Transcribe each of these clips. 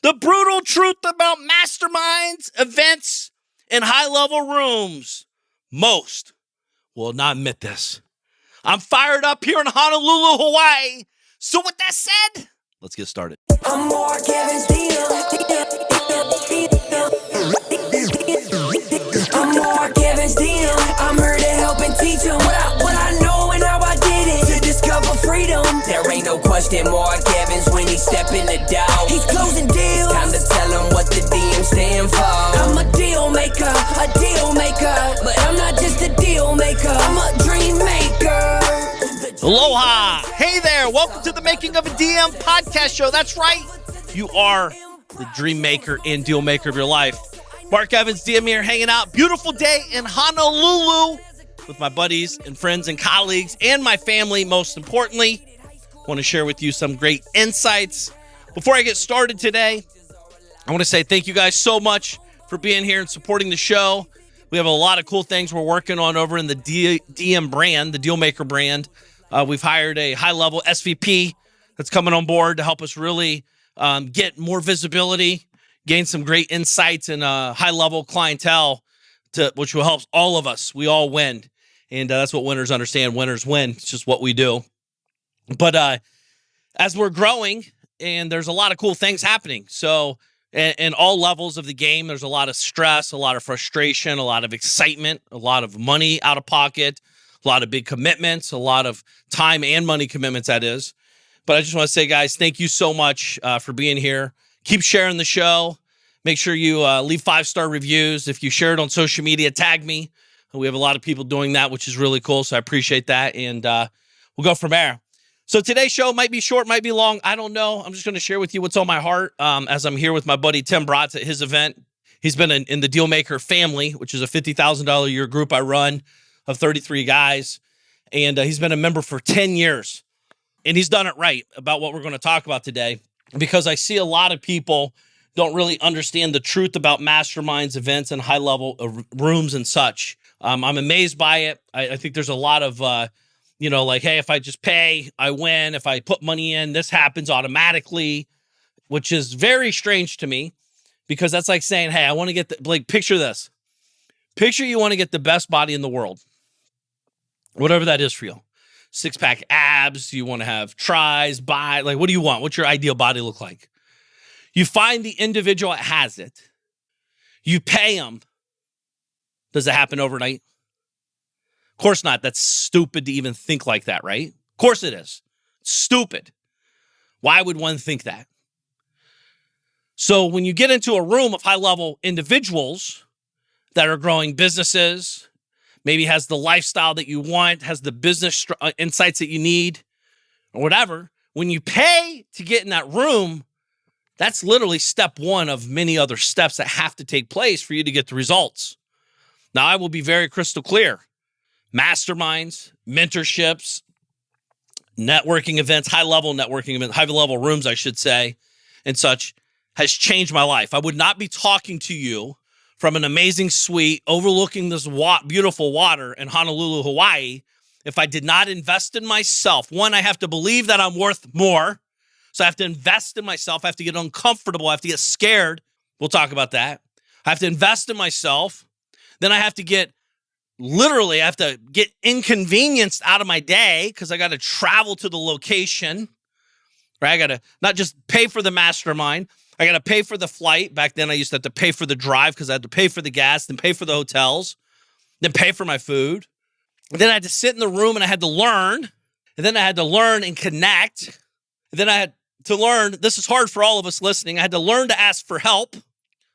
The brutal truth about masterminds, events, and high-level rooms. Most will not admit this. I'm fired up here in Honolulu, Hawaii. So with that said, let's get started. I'm more Kevin's deal. I'm more Kevin's deal. I'm here to help and teach him what I know and how I did it. To discover freedom. There ain't no question more Kevin's when he step in the door. He's closing deals. Time to tell him what the DM stand for. I'm a deal maker, but I'm not just a deal maker. I'm a dream maker. Aloha. Hey there. Welcome to the Making of a DM podcast show. That's right. You are the dream maker and deal maker of your life. Mark Evans, DM here, hanging out. Beautiful day in Honolulu with my buddies and friends and colleagues and my family, most importantly. I want to share with you some great insights. Before I get started today, I want to say thank you guys so much for being here and supporting the show. We have a lot of cool things we're working on over in the DM brand, the Dealmaker brand. We've hired a high-level SVP that's coming on board to help us really get more visibility, gain some great insights and high-level clientele, which will help all of us. We all win, and that's what winners understand. Winners win. It's just what we do. But as we're growing, and there's a lot of cool things happening. So in all levels of the game, there's a lot of stress, a lot of frustration, a lot of excitement, a lot of money out of pocket, a lot of big commitments, a lot of time and money commitments, that is. But I just want to say, guys, thank you so much for being here. Keep sharing the show. Make sure you leave 5-star reviews. If you share it on social media, tag me. We have a lot of people doing that, which is really cool, so I appreciate that. And we'll go from there. So today's show might be short, might be long. I don't know. I'm just going to share with you what's on my heart as I'm here with my buddy Tim Bratz at his event. He's been in the Dealmaker family, which is a $50,000 a year group I run of 33 guys. And he's been a member for 10 years. And he's done it right about what we're going to talk about today, because I see a lot of people don't really understand the truth about masterminds, events, and high-level rooms and such. I'm amazed by it. I think there's a lot of, like, hey, if I just pay, I win. If I put money in, this happens automatically, which is very strange to me, because that's like saying, hey, I want to get picture this. Picture you want to get the best body in the world, whatever that is for you. 6-pack abs, you want to have tries, what do you want? What's your ideal body look like? You find the individual that has it. You pay them. Does it happen overnight? Of course not. That's stupid to even think like that, right? Of course it is. It's stupid. Why would one think that? So when you get into a room of high-level individuals that are growing businesses, maybe has the lifestyle that you want, has the business insights that you need, or whatever, when you pay to get in that room, that's literally step one of many other steps that have to take place for you to get the results. Now, I will be very crystal clear. Masterminds, mentorships, networking events, high-level networking events, high-level rooms, I should say, and such, has changed my life. I would not be talking to you from an amazing suite overlooking this beautiful water in Honolulu, Hawaii, if I did not invest in myself. One, I have to believe that I'm worth more. So I have to invest in myself. I have to get uncomfortable. I have to get scared. We'll talk about that. I have to invest in myself. Then I have to get inconvenienced out of my day because I got to travel to the location, right? I got to not just pay for the mastermind. I got to pay for the flight. Back then, I used to have to pay for the drive because I had to pay for the gas, then pay for the hotels, then pay for my food. And then I had to sit in the room and I had to learn. And then I had to learn and connect. And then I had to learn, this is hard for all of us listening, I had to learn to ask for help.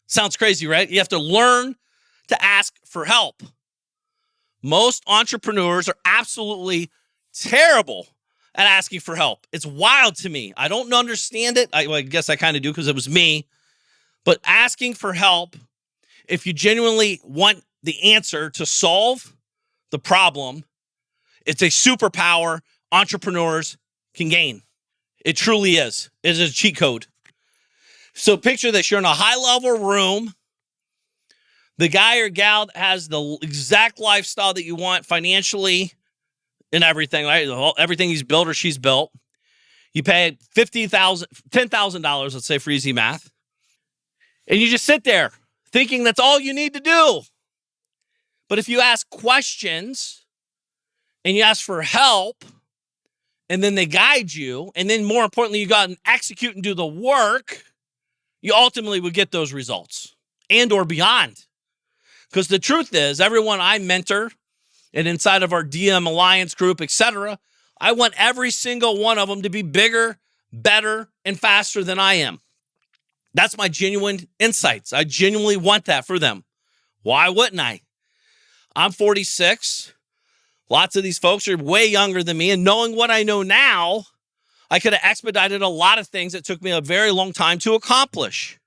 Sounds crazy, right? You have to learn to ask for help. Most entrepreneurs are absolutely terrible at asking for help. It's wild to me. I don't understand it. I guess I kind of do because it was me. But asking for help, if you genuinely want the answer to solve the problem, it's a superpower entrepreneurs can gain. It truly is. It is a cheat code. So picture this. You're in a high-level room. The guy or gal has the exact lifestyle that you want financially and everything, right? Everything he's built or she's built. You pay $10,000, let's say for easy math. And you just sit there thinking that's all you need to do. But if you ask questions and you ask for help, and then they guide you, and then more importantly, you got to execute and do the work, you ultimately would get those results and or beyond. Because the truth is, everyone I mentor and inside of our DM Alliance group, etc., I want every single one of them to be bigger, better, and faster than I am. That's my genuine insights. I genuinely want that for them. Why wouldn't I? I'm 46. Lots of these folks are way younger than me, and knowing what I know now, I could have expedited a lot of things that took me a very long time to accomplish.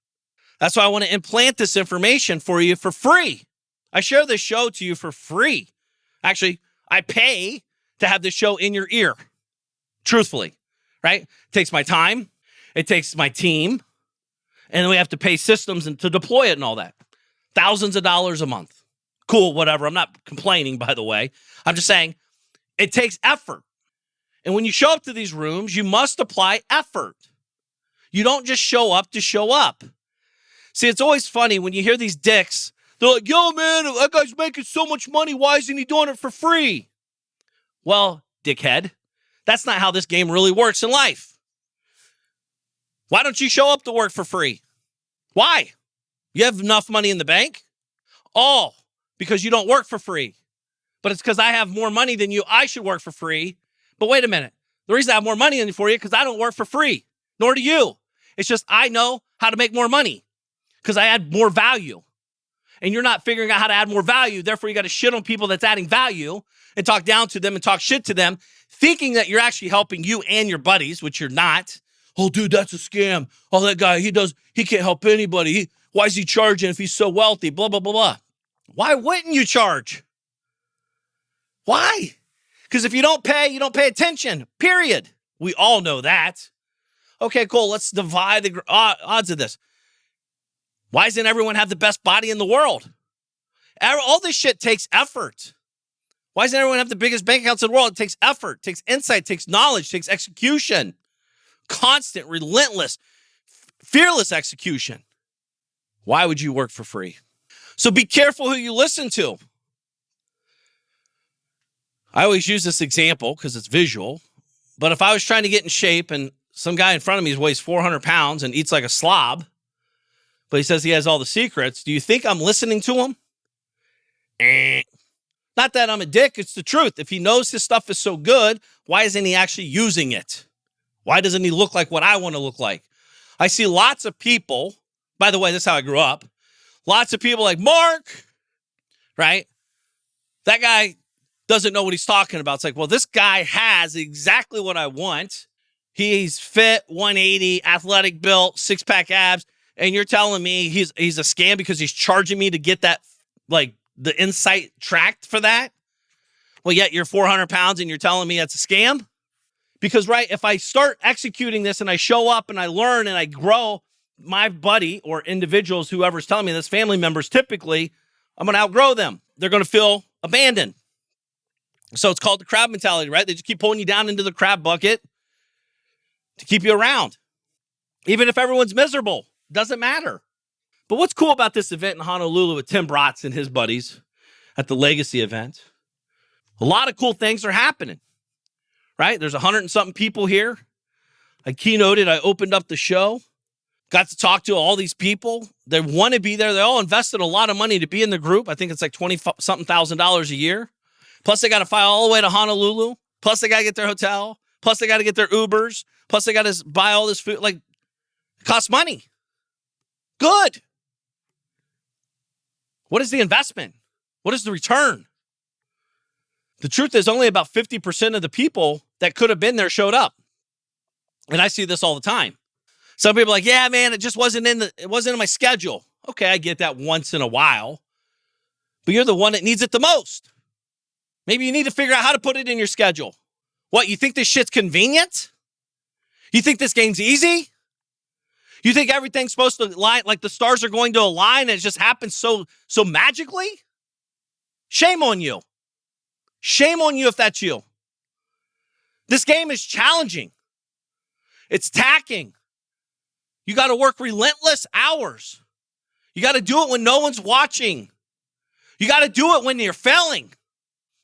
That's why I want to implant this information for you for free. I share this show to you for free. Actually, I pay to have this show in your ear, truthfully, right? It takes my time. It takes my team. And we have to pay systems and to deploy it and all that. Thousands of dollars a month. Cool, whatever. I'm not complaining, by the way. I'm just saying it takes effort. And when you show up to these rooms, you must apply effort. You don't just show up to show up. See, it's always funny when you hear these dicks. They're like, yo, man, that guy's making so much money. Why isn't he doing it for free? Well, dickhead, that's not how this game really works in life. Why don't you show up to work for free? Why? You have enough money in the bank? Oh, because you don't work for free. But it's because I have more money than you. I should work for free. But wait a minute. The reason I have more money than you for you because I don't work for free. Nor do you. It's just I know how to make more money because I add more value. And you're not figuring out how to add more value. Therefore, you got to shit on people that's adding value and talk down to them and talk shit to them, thinking that you're actually helping you and your buddies, which you're not. Oh, dude, that's a scam. Oh, that guy, he can't help anybody. Why is he charging if he's so wealthy? Blah, blah, blah, blah. Why wouldn't you charge? Why? Because if you don't pay attention, period. We all know that. Okay, cool. Let's divide the odds of this. Why doesn't everyone have the best body in the world? All this shit takes effort. Why doesn't everyone have the biggest bank accounts in the world? It takes effort, it takes insight, it takes knowledge, it takes execution. Constant, relentless, fearless execution. Why would you work for free? So be careful who you listen to. I always use this example because it's visual. But if I was trying to get in shape and some guy in front of me weighs 400 pounds and eats like a slob, but he says he has all the secrets, do you think I'm listening to him? Not that I'm a dick, it's the truth. If he knows his stuff is so good, why isn't he actually using it? Why doesn't he look like what I want to look like? I see lots of people, by the way, this is how I grew up. Lots of people like Mark, right? That guy doesn't know what he's talking about. It's like, well, this guy has exactly what I want. He's fit, 180, athletic built, six-pack abs, and you're telling me he's a scam because he's charging me to get that, like, the insight tracked for that? Well, yet you're 400 pounds and you're telling me that's a scam? Because, right, if I start executing this and I show up and I learn and I grow, my buddy or individuals, whoever's telling me this, family members, typically, I'm going to outgrow them. They're going to feel abandoned. So it's called the crab mentality, right? They just keep pulling you down into the crab bucket to keep you around. Even if everyone's miserable, doesn't matter. But what's cool about this event in Honolulu with Tim Bratz and his buddies at the Legacy event, a lot of cool things are happening, right? There's 100 and something people here. I keynoted, I opened up the show, got to talk to all these people. They want to be there. They all invested a lot of money to be in the group. I think it's like $20-something thousand a year. Plus, they got to fly all the way to Honolulu. Plus, they got to get their hotel. Plus, they got to get their Ubers. Plus, they got to buy all this food. Like, it costs money. Good. What is the investment? What is the return? The truth is only about 50% of the people that could have been there showed up. And I see this all the time. Some people are like, yeah, man, it just wasn't in my schedule. Okay, I get that once in a while. But you're the one that needs it the most. Maybe you need to figure out how to put it in your schedule. What, you think this shit's convenient? You think this game's easy? You think everything's supposed to line, like the stars are going to align and it just happens so magically? Shame on you. Shame on you if that's you. This game is challenging. It's tacking. You got to work relentless hours. You got to do it when no one's watching. You got to do it when you're failing.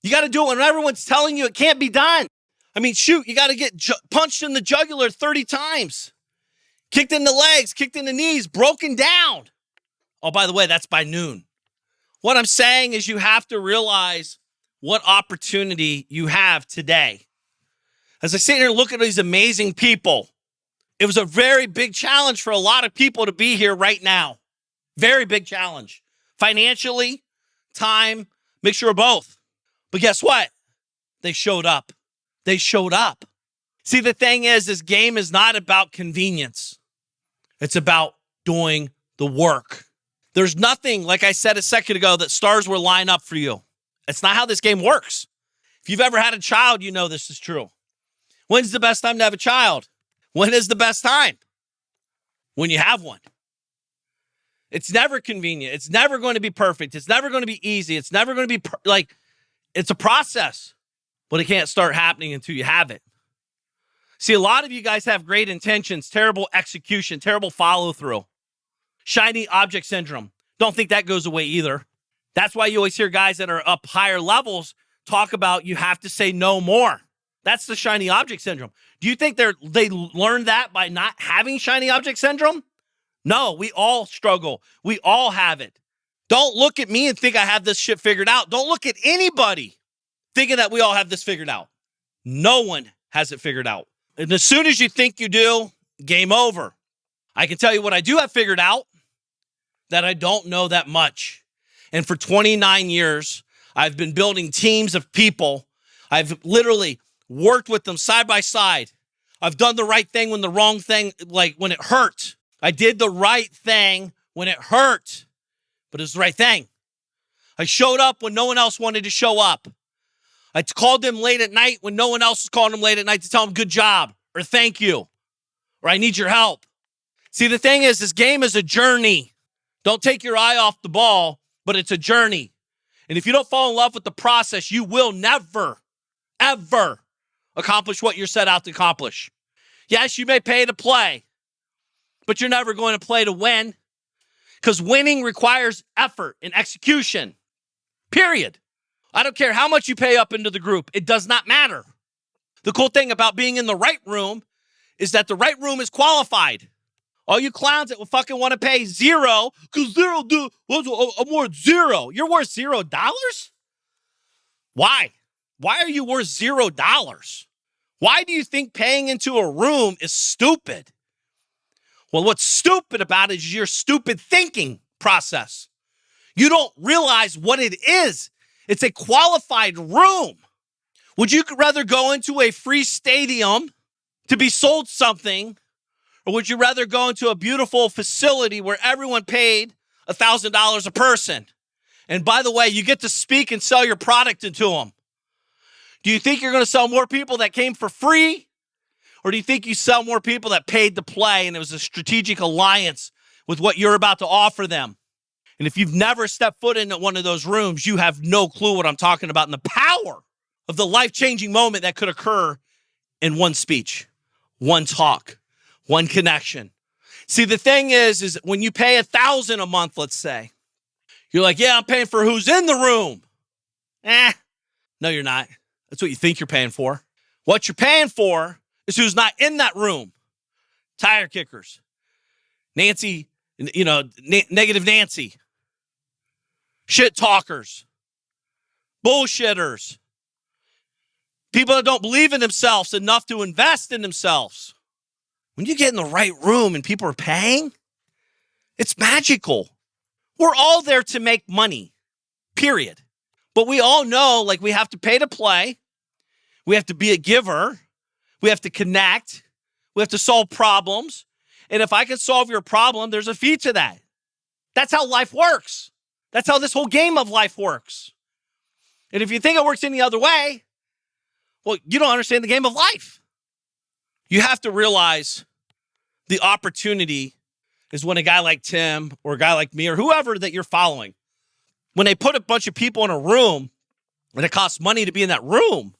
You got to do it when everyone's telling you it can't be done. I mean, shoot, you got to get punched in the jugular 30 times. Kicked in the legs, kicked in the knees, broken down. Oh, by the way, that's by noon. What I'm saying is you have to realize what opportunity you have today. As I sit here and look at these amazing people, it was a very big challenge for a lot of people to be here right now. Very big challenge. Financially, time, mixture of both. But guess what? They showed up. They showed up. See, the thing is, this game is not about convenience. It's about doing the work. There's nothing, like I said a second ago, that stars will line up for you. It's not how this game works. If you've ever had a child, you know this is true. When's the best time to have a child? When is the best time? When you have one. It's never convenient. It's never going to be perfect. It's never going to be easy. It's never going to be it's a process, but it can't start happening until you have it. See, a lot of you guys have great intentions, terrible execution, terrible follow through. Shiny object syndrome. Don't think that goes away either. That's why you always hear guys that are up higher levels talk about you have to say no more. That's the shiny object syndrome. Do you think they learned that by not having shiny object syndrome? No, we all struggle. We all have it. Don't look at me and think I have this shit figured out. Don't look at anybody thinking that we all have this figured out. No one has it figured out. And as soon as you think you do, game over. I can tell you what I do have figured out, that I don't know that much. And for 29 years, I've been building teams of people. I've literally worked with them side by side. I've done the right thing when the wrong thing, like when it hurt. I did the right thing when it hurt, but it was the right thing. I showed up when no one else wanted to show up. I called them late at night when no one else was calling them late at night to tell them good job or thank you or I need your help. See, the thing is, this game is a journey. Don't take your eye off the ball, but it's a journey. And if you don't fall in love with the process, you will never, ever accomplish what you're set out to accomplish. Yes, you may pay to play, but you're never going to play to win, because winning requires effort and execution, period. I don't care how much you pay up into the group. It does not matter. The cool thing about being in the right room is that the right room is qualified. All you clowns that will fucking want to pay zero, because zero, I'm worth zero. You're worth $0? Why? Why are you worth $0? Why do you think paying into a room is stupid? Well, what's stupid about it is your stupid thinking process. You don't realize what it is. It's a qualified room. Would you rather go into a free stadium to be sold something, or would you rather go into a beautiful facility where everyone paid $1,000 a person? And by the way, you get to speak and sell your product into them. Do you think you're going to sell more people that came for free? Or do you think you sell more people that paid to play and it was a strategic alliance with what you're about to offer them? And if you've never stepped foot into one of those rooms, you have no clue what I'm talking about and the power of the life-changing moment that could occur in one speech, one talk, one connection. See, the thing is when you pay $1,000 a month, let's say, you're like, yeah, I'm paying for who's in the room. No, you're not. That's what you think you're paying for. What you're paying for is who's not in that room. Tire kickers. Nancy, negative Nancy. Shit talkers. Bullshitters. People that don't believe in themselves enough to invest in themselves. When you get in the right room and people are paying, it's magical. We're all there to make money, period. But we all know, like, we have to pay to play. We have to be a giver. We have to connect. We have to solve problems. And if I can solve your problem, there's a fee to that. That's how life works. That's how this whole game of life works. And if you think it works any other way, well, you don't understand the game of life. You have to realize the opportunity is when a guy like Tim or a guy like me or whoever that you're following, when they put a bunch of people in a room and it costs money to be in that room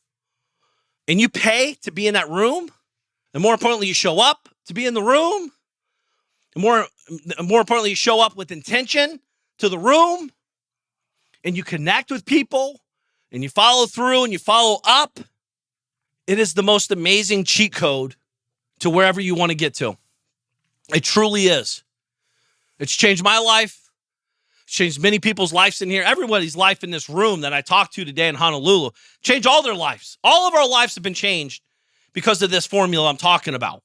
and you pay to be in that room, And more importantly, you show up to be in the room. And more importantly, you show up with intention to the room. And you connect with people. And you follow through and you follow up. It is the most amazing cheat code to wherever you want to get to. It truly is. It's changed my life. It's changed many people's lives in here. Everybody's life in this room that I talked to today in Honolulu. Changed all their lives. All of our lives have been changed because of this formula I'm talking about.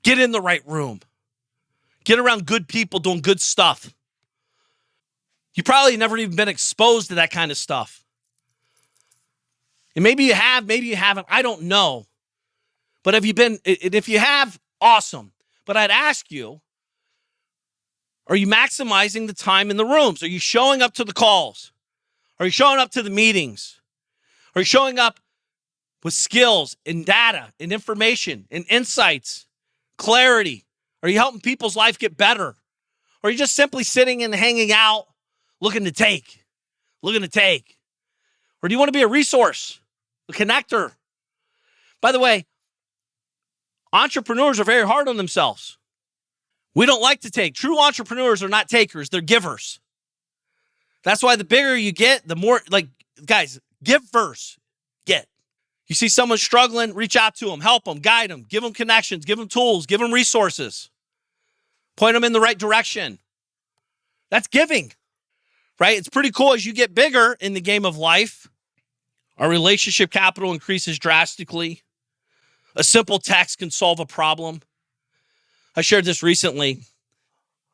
Get in the right room. Get around good people doing good stuff. You probably never even been exposed to that kind of stuff. And maybe you have, maybe you haven't. I don't know. But have you been, and if you have, awesome. But I'd ask you, are you maximizing the time in the rooms? Are you showing up to the calls? Are you showing up to the meetings? Are you showing up with skills and data and information and insights, clarity? Are you helping people's life get better? Or are you just simply sitting and hanging out, looking to take? Or do you want to be a resource, a connector? By the way, entrepreneurs are very hard on themselves. We don't like to take. True entrepreneurs are not takers, they're givers. That's why the bigger you get, the more, guys, give first, get. You see someone struggling, reach out to them, help them, guide them, give them connections, give them tools, give them resources. Point them in the right direction. That's giving, right? It's pretty cool as you get bigger in the game of life. Our relationship capital increases drastically. A simple text can solve a problem. I shared this recently.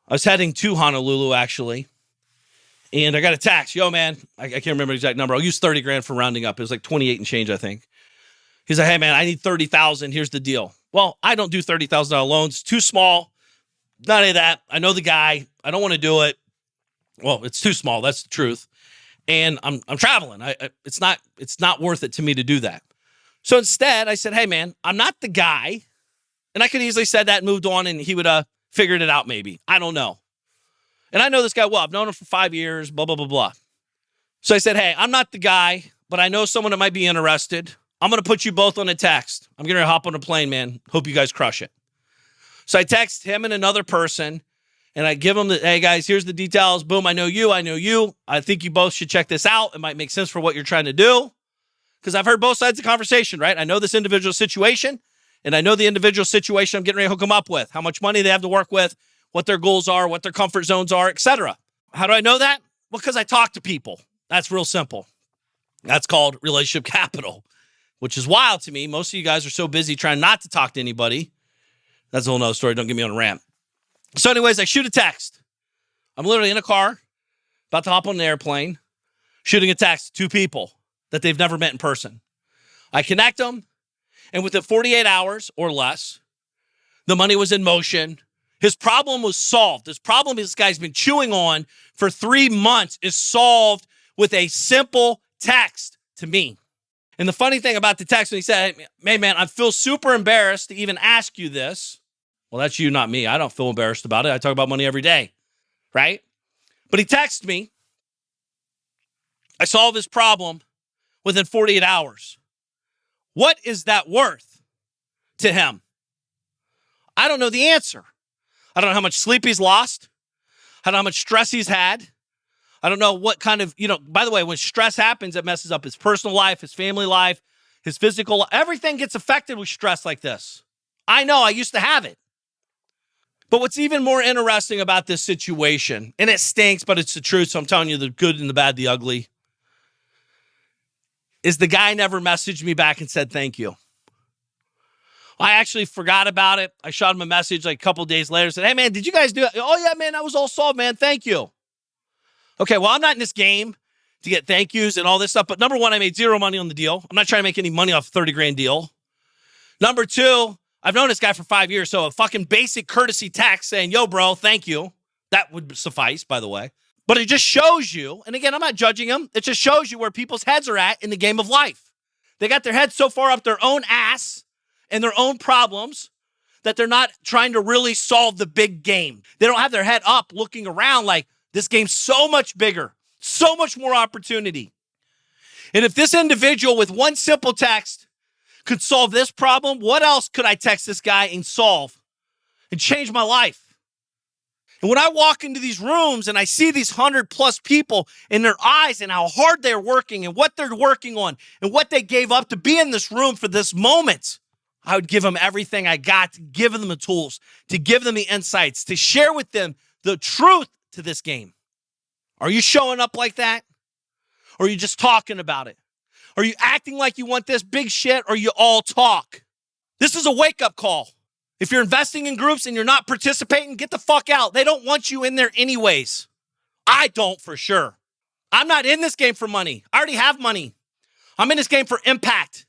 I was heading to Honolulu, actually, and I got a text. Yo, man, I can't remember the exact number. I'll use 30 grand for rounding up. It was like 28 and change, I think. He's like, hey, man, I need 30,000. Here's the deal. Well, I don't do $30,000 loans. Too small. Not any of that. I know the guy. I don't want to do it. Well, it's too small. That's the truth. And I'm traveling. It's not worth it to me to do that. So instead, I said, hey, man, I'm not the guy. And I could easily said that and moved on, and he would have figured it out maybe. I don't know. And I know this guy well. I've known him for 5 years, blah, blah, blah, blah. So I said, hey, I'm not the guy, but I know someone that might be interested. I'm going to put you both on a text. I'm going to hop on a plane, man. Hope you guys crush it. So I text him and another person, and I give them the, hey, guys, here's the details. Boom, I know you. I think you both should check this out. It might make sense for what you're trying to do. Because I've heard both sides of the conversation, right? I know this individual situation. And I know the individual situation I'm getting ready to hook them up with, how much money they have to work with, what their goals are, what their comfort zones are, etc. How do I know that? Well, because I talk to people. That's real simple. That's called relationship capital, which is wild to me. Most of you guys are so busy trying not to talk to anybody. That's a whole nother story. Don't get me on a rant. So anyways, I shoot a text. I'm literally in a car, about to hop on an airplane, shooting a text to two people that they've never met in person. I connect them. And within 48 hours or less, the money was in motion. His problem was solved. This problem this guy's been chewing on for 3 months is solved with a simple text to me. And the funny thing about the text, when he said, hey, man, I feel super embarrassed to even ask you this. Well, that's you, not me. I don't feel embarrassed about it. I talk about money every day, right? But he texted me. I solved his problem within 48 hours. What is that worth to him? I don't know the answer. I don't know how much sleep he's lost. I don't know how much stress he's had. I don't know what kind of, by the way, when stress happens, it messes up his personal life, his family life, his physical life. Everything gets affected with stress like this. I know, I used to have it. But what's even more interesting about this situation, and it stinks, but it's the truth, so I'm telling you the good and the bad, the ugly, is the guy never messaged me back and said thank you. I actually forgot about it. I shot him a message like a couple days later, said, hey, man, did you guys do it? Oh, yeah, man, that was all solved, man. Thank you. Okay, well, I'm not in this game to get thank yous and all this stuff, but number one, I made zero money on the deal. I'm not trying to make any money off a 30 grand deal. Number two, I've known this guy for 5 years, so a fucking basic courtesy text saying, yo, bro, thank you. That would suffice, by the way. But it just shows you, and again, I'm not judging them. It just shows you where people's heads are at in the game of life. They got their heads so far up their own ass and their own problems that they're not trying to really solve the big game. They don't have their head up looking around like this game's so much bigger, so much more opportunity. And if this individual with one simple text could solve this problem, what else could I text this guy and solve and change my life? And when I walk into these rooms and I see these 100+ people in their eyes and how hard they're working and what they're working on and what they gave up to be in this room for this moment, I would give them everything I got, to give them the tools, to give them the insights, to share with them the truth to this game. Are you showing up like that? Or are you just talking about it? Are you acting like you want this big shit, or you all talk? This is a wake-up call. If you're investing in groups and you're not participating, get the fuck out. They don't want you in there anyways. I don't, for sure. I'm not in this game for money. I already have money. I'm in this game for impact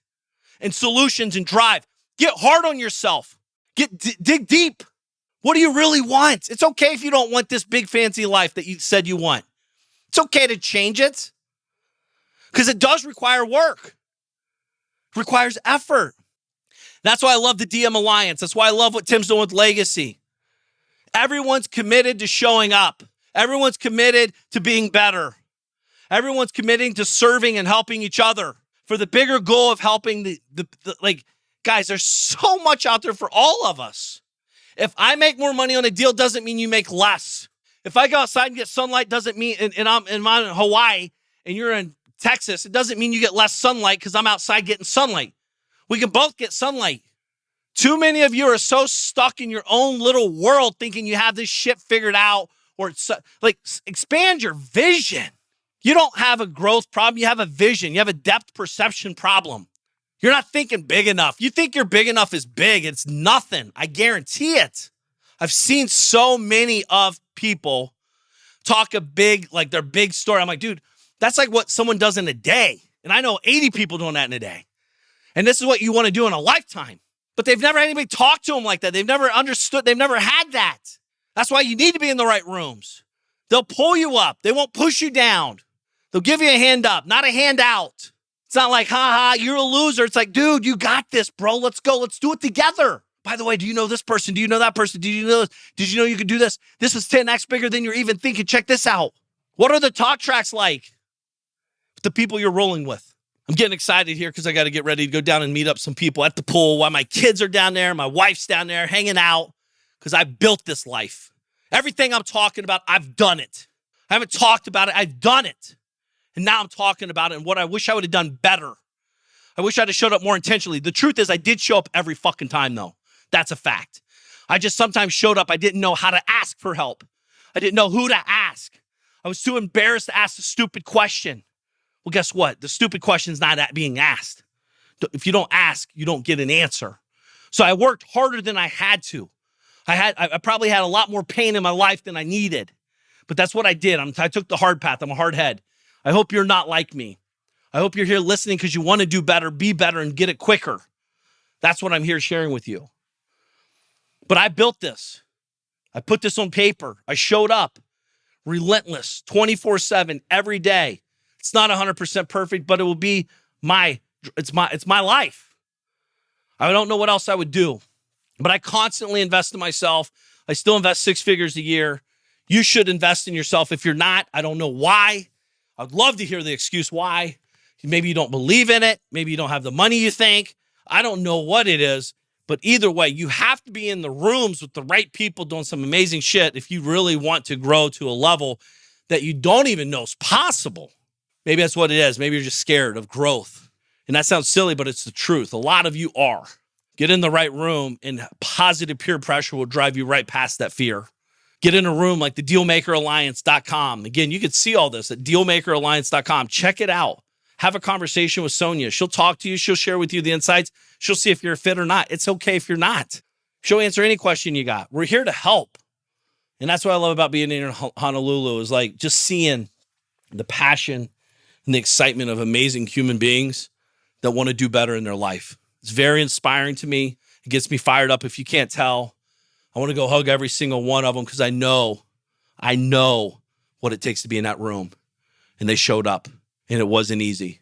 and solutions and drive. Get hard on yourself. Dig deep. What do you really want? It's okay if you don't want this big fancy life that you said you want. It's okay to change it, because it does require work. It requires effort. That's why I love the DM Alliance. That's why I love what Tim's doing with Legacy. Everyone's committed to showing up. Everyone's committed to being better. Everyone's committing to serving and helping each other for the bigger goal of helping the guys, there's so much out there for all of us. If I make more money on a deal, doesn't mean you make less. If I go outside and get sunlight, doesn't mean, and I'm in Hawaii and you're in Texas, it doesn't mean you get less sunlight because I'm outside getting sunlight. We can both get sunlight. Too many of you are so stuck in your own little world thinking you have this shit figured out, or it's expand your vision. You don't have a growth problem. You have a vision. You have a depth perception problem. You're not thinking big enough. You think you're big enough is big. It's nothing. I guarantee it. I've seen so many of people talk their big story. I'm like, dude, that's like what someone does in a day. And I know 80 people doing that in a day. And this is what you want to do in a lifetime. But they've never had anybody talk to them like that. They've never understood. They've never had that. That's why you need to be in the right rooms. They'll pull you up. They won't push you down. They'll give you a hand up, not a hand out. It's not like, you're a loser. It's like, dude, you got this, bro. Let's go. Let's do it together. By the way, do you know this person? Do you know that person? Did you know this? Did you know you could do this? This is 10x bigger than you're even thinking. Check this out. What are the talk tracks like? The people you're rolling with. I'm getting excited here because I got to get ready to go down and meet up some people at the pool while my kids are down there. My wife's down there hanging out because I built this life. Everything I'm talking about, I've done it. I haven't talked about it. I've done it. And now I'm talking about it and what I wish I would have done better. I wish I'd have showed up more intentionally. The truth is I did show up every fucking time, though. That's a fact. I just sometimes showed up. I didn't know how to ask for help. I didn't know who to ask. I was too embarrassed to ask a stupid question. Well, guess what? The stupid question's not being asked. If you don't ask, you don't get an answer. So I worked harder than I had to. I probably had a lot more pain in my life than I needed. But that's what I did. I took the hard path. I'm a hard head. I hope you're not like me. I hope you're here listening because you want to do better, be better, and get it quicker. That's what I'm here sharing with you. But I built this. I put this on paper. I showed up. Relentless, 24/7, every day. It's not 100% perfect, but it will be it's my life. I don't know what else I would do, but I constantly invest in myself. I still invest 6 figures a year. You should invest in yourself. If you're not, I don't know why. I'd love to hear the excuse why. Maybe you don't believe in it. Maybe you don't have the money you think. I don't know what it is, but either way, you have to be in the rooms with the right people doing some amazing shit if you really want to grow to a level that you don't even know is possible. Maybe that's what it is. Maybe you're just scared of growth. And that sounds silly, but it's the truth. A lot of you are. Get in the right room and positive peer pressure will drive you right past that fear. Get in a room like the dealmakeralliance.com. Again, you can see all this at dealmakeralliance.com. Check it out. Have a conversation with Sonia. She'll talk to you. She'll share with you the insights. She'll see if you're a fit or not. It's okay if you're not. She'll answer any question you got. We're here to help. And that's what I love about being in Honolulu is like just seeing the passion and the excitement of amazing human beings that want to do better in their life. It's very inspiring to me. It gets me fired up. If you can't tell, I want to go hug every single one of them because I know what it takes to be in that room. And they showed up and it wasn't easy,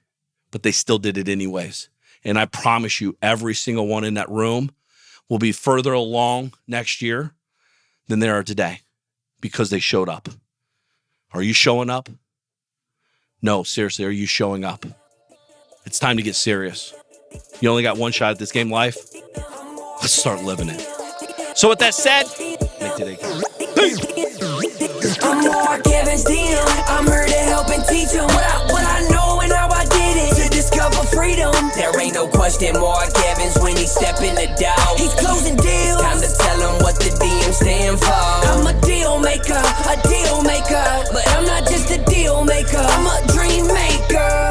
but they still did it anyways. And I promise you, every single one in that room will be further along next year than they are today because they showed up. Are you showing up? No, seriously, are you showing up? It's time to get serious. You only got one shot at this game, life. Let's start living it. So with that said, make today count. I'm Mark Evans, DM. I'm here to help and teach them what I know and how I did it to discover freedom. There ain't no question, Mark Evans, when he step in the door, he's closing deals. Time to tell him what the DM stand for. I'm a deal maker, but I'm not just a deal maker. I'm a dream maker.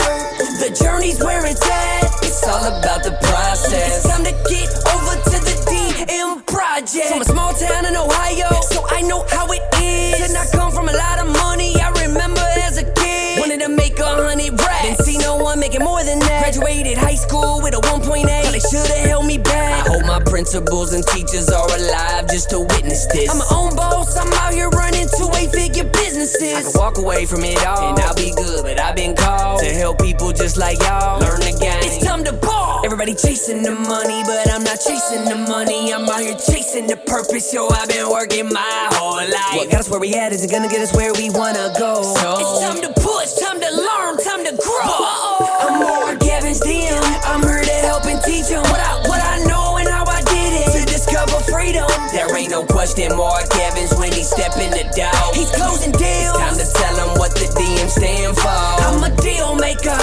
The journey's where it's at. It's all about the process. It's time to get over to the DM project. From a small town in Ohio, so I know how it is. Did not come from a lot of money. I remember as a kid, wanted to make 100 racks. Didn't see no one making more than that. Graduated high school with a 1.8. Thought they should've held me back. I hope my principals and teachers are alive just to witness this. I'm my own boss. I'm out here running 2-8-figure businesses. I can walk away from it all and I'll be good, but I've been called to help people just like y'all learn the game. It's time to ball. Everybody chasing the money, but I'm not chasing the money. I'm out here chasing the purpose. Yo, I've been working my whole life. What got us where we at isn't gonna get us where we wanna go. So it's time to push, time to learn, time to grow. I'm Mark Evans, DM. I'm here to help and teach them what I know and how I did it to discover freedom. There ain't no question, Mark Evans, when he step in the door, he's closing deals. Time to tell him what the DM stand for. I'm a deal maker,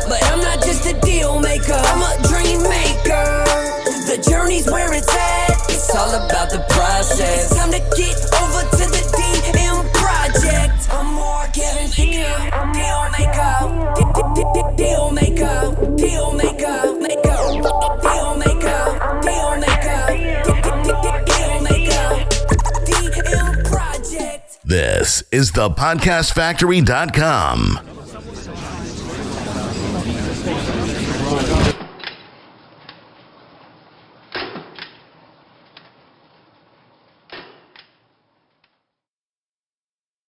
but I'm not just a deal maker. I'm a dream maker. The journey's where it's at. It's all about the process. It's time to get over to the DM project. I'm Mark Evans, DM. Deal maker, deal maker, deal maker, deal maker, DM project. This is thepodcastfactory.com.